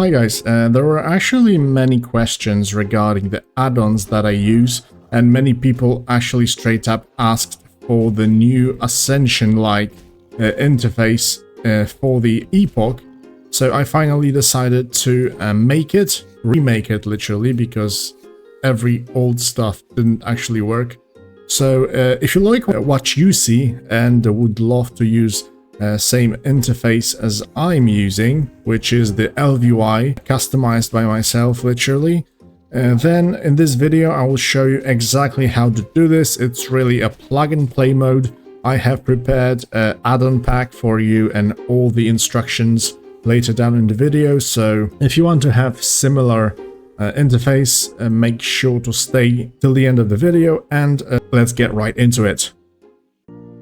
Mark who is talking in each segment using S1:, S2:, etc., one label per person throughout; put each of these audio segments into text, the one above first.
S1: Hi guys, there were actually many questions regarding the add-ons that I use, and many people actually straight up asked for the new Ascension-like interface for the Epoch. So I finally decided to remake it literally, because every old stuff didn't actually work. So if you like what you see and would love to use same interface as I'm using, which is the LVI customized by myself literally, then in this video I will show you exactly how to do this. It's really a plug and play mode. I have prepared an add-on pack for you and all the instructions later down in the video, so if you want to have similar interface, make sure to stay till the end of the video, and let's get right into it.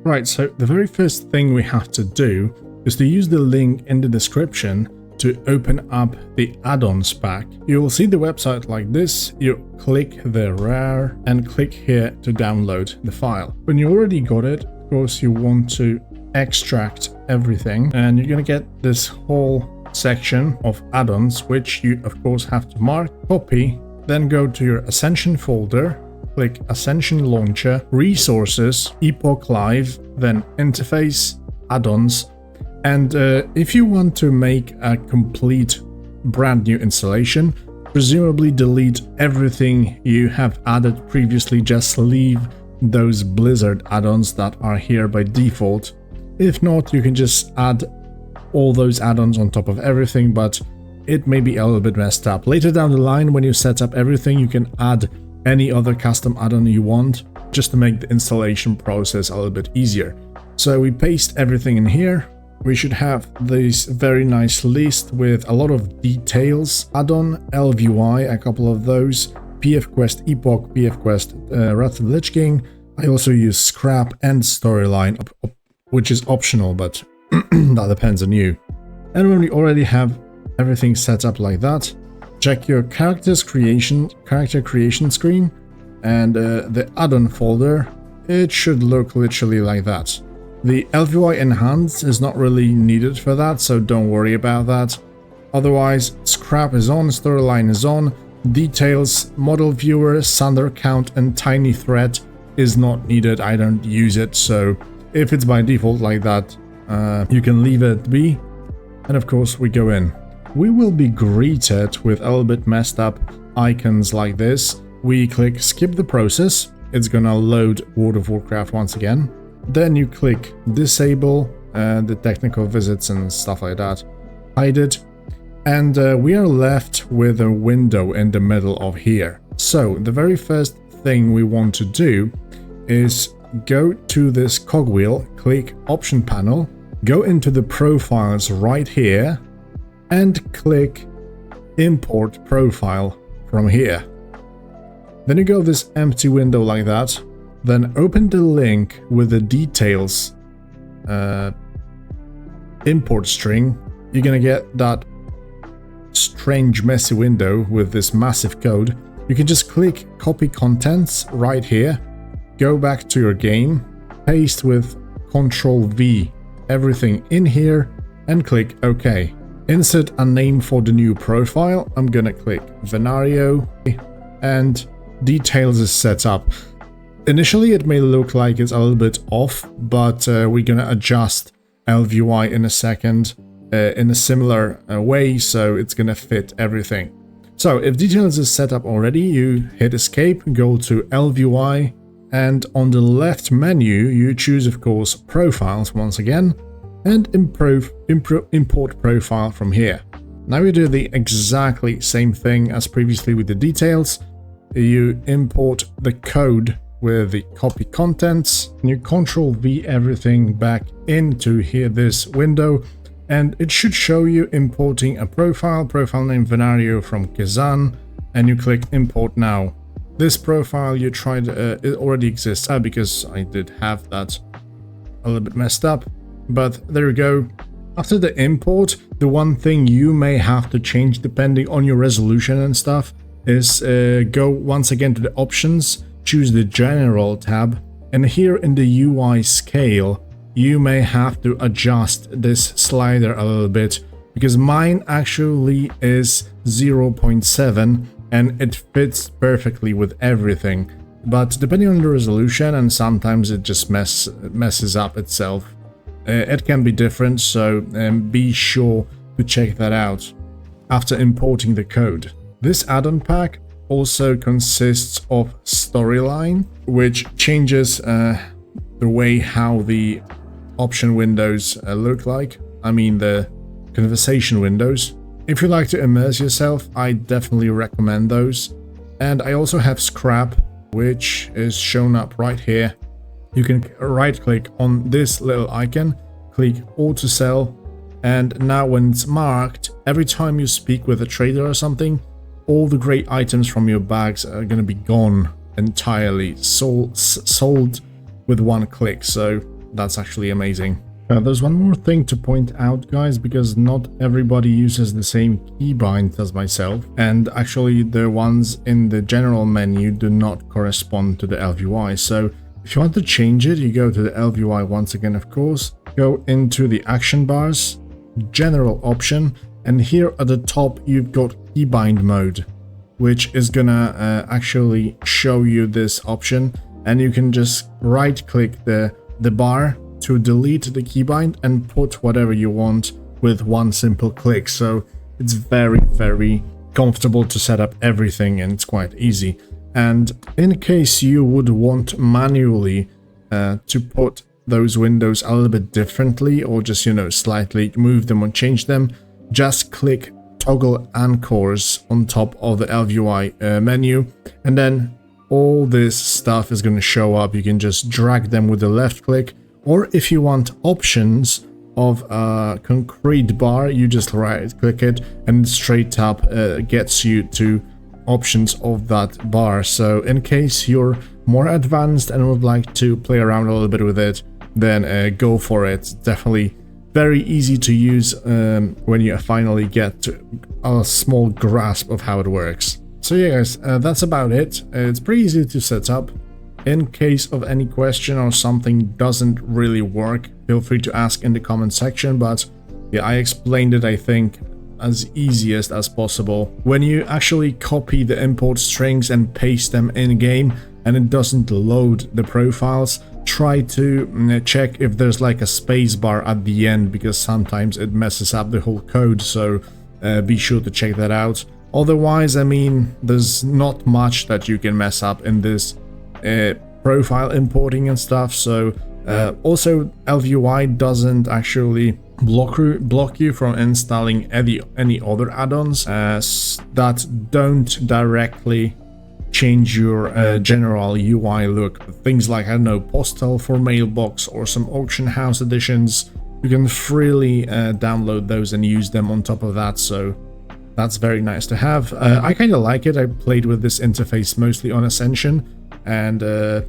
S1: Right, so the very first thing we have to do is to use the link in the description to open up the add-ons pack. You will see the website like this. You click the RAR and click here to download the file. When you already got it, of course, you want to extract everything, and you're gonna get this whole section of add-ons, which you of course have to mark, copy, then go to your Ascension folder, click Ascension Launcher, Resources, Epoch Live, then Interface, Add-ons, and if you want to make a complete brand new installation, presumably delete everything you have added previously, just leave those Blizzard add-ons that are here by default. If not, you can just add all those add-ons on top of everything, but it may be a little bit messed up. Later down the line, when you set up everything, you can add any other custom add-on you want, just to make the installation process a little bit easier. So we paste everything in here. We should have this very nice list with a lot of details. Add-on, LVI, a couple of those, PF Quest Epoch, PF Quest Wrath of the Lich King. I also use Scrap and Storyline, which is optional, but that depends on you. And when we already have everything set up like that, check your character creation screen, and the add-on folder. It should look literally like that. The LVI Enhance is not really needed for that, so don't worry about that. Otherwise, Scrap is on, Storyline is on, Details, Model Viewer, Sunder Count, and Tiny Thread is not needed. I don't use it, so if it's by default like that, you can leave it be. And of course, we go in. We will be greeted with a little bit messed up icons like this. We click skip the process. It's gonna load World of Warcraft once again. Then you click disable the technical visits and stuff like that. Hide it. And we are left with a window in the middle of here. So the very first thing we want to do is go to this cogwheel, click option panel, go into the profiles right here, and click import profile from here. Then you go this empty window like that, then open the link with the details import string. You're gonna get that strange messy window with this massive code. You can just click copy contents right here, go back to your game, paste with Ctrl V everything in here, and click OK. Insert a name for the new profile. I'm gonna click Venario, and details is set up. Initially it may look like it's a little bit off, but we're gonna adjust LVI in a second in a similar way, so it's gonna fit everything. So if details is set up already, you hit escape, go to LVI, and on the left menu you choose of course profiles once again, and import profile from here. Now we do the exactly same thing as previously with the details. You import the code with the copy contents, and you Ctrl V everything back into here, this window, and it should show you importing a profile name Venario from Kazan, and you click import now. This profile you tried, it already exists, because I did have that a little bit messed up, but there you go. After the import, the one thing you may have to change depending on your resolution and stuff is go once again to the options, choose the general tab, and here in the UI scale, you may have to adjust this slider a little bit because mine actually is 0.7 and it fits perfectly with everything. But depending on the resolution, and sometimes it just messes up itself, it can be different, so be sure to check that out after importing the code. This add-on pack also consists of storyline, which changes the way how the option windows look like. I mean the conversation windows. If you like to immerse yourself, I definitely recommend those. And I also have scrap, which is shown up right here. You can right click on this little icon, click auto sell, and now when it's marked, every time you speak with a trader or something, all the great items from your bags are going to be gone entirely, sold with one click. So that's actually amazing. There's one more thing to point out, guys, because not everybody uses the same keybind as myself, and actually the ones in the general menu do not correspond to the LVY. So if you want to change it, you go to the LVY once again, of course, go into the action bars, general option, and here at the top you've got keybind mode, which is gonna actually show you this option, and you can just right click the bar to delete the keybind and put whatever you want with one simple click. So it's very, very comfortable to set up everything, and it's quite easy. And in case you would want manually to put those windows a little bit differently, or just, you know, slightly move them or change them, just click toggle anchors on top of the LVY menu, and then all this stuff is going to show up. You can just drag them with the left click, or if you want options of a concrete bar, you just right click it and straight up gets you to options of that bar. So in case you're more advanced and would like to play around a little bit with it, then go for it. Definitely very easy to use when you finally get to a small grasp of how it works. So yeah, guys, that's about it. It's pretty easy to set up. In case of any question or something doesn't really work, feel free to ask in the comment section, but yeah, I explained it, I think, as easiest as possible. When you actually copy the import strings and paste them in game and it doesn't load the profiles, try to check if there's like a space bar at the end, because sometimes it messes up the whole code, so be sure to check that out. Otherwise, I mean, there's not much that you can mess up in this profile importing and stuff. So also LVY doesn't actually block you from installing any other add-ons that don't directly change your general UI look. Things like, I don't know, postal for mailbox or some auction house editions, you can freely download those and use them on top of that. So that's very nice to have. I kind of like it. I played with this interface mostly on Ascension, and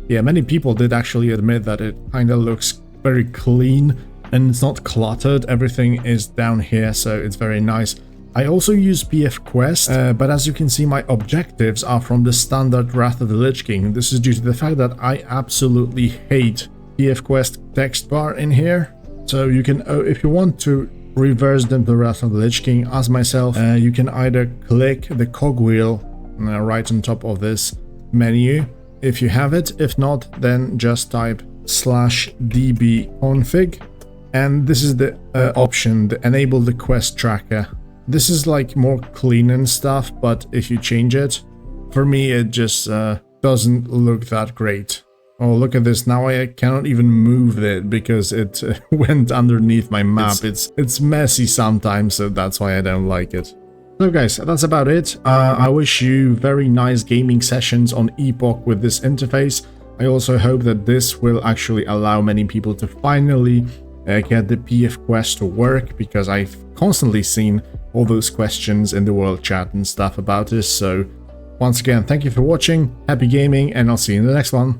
S1: yeah, many people did actually admit that it kind of looks very clean and it's not cluttered. Everything is down here, so it's very nice. I also use PF Quest, but as you can see, my objectives are from the standard Wrath of the Lich King. This is due to the fact that I absolutely hate PF Quest text bar in here. So you can, if you want to reverse them to Wrath of the Lich King as myself, you can either click the cogwheel right on top of this menu if you have it. If not, then just type /dbconfig, and this is the option, the enable the quest tracker. This is like more clean and stuff, but if you change it, for me it just doesn't look that great. Oh, look at this. Now I cannot even move it because it went underneath my map. It's messy sometimes, so that's why I don't like it. So guys, that's about it. I wish you very nice gaming sessions on Epoch with this interface. I also hope that this will actually allow many people to finally get the PF Quest to work, because I've constantly seen all those questions in the world chat and stuff about this. So once again, thank you for watching, happy gaming, and I'll see you in the next one.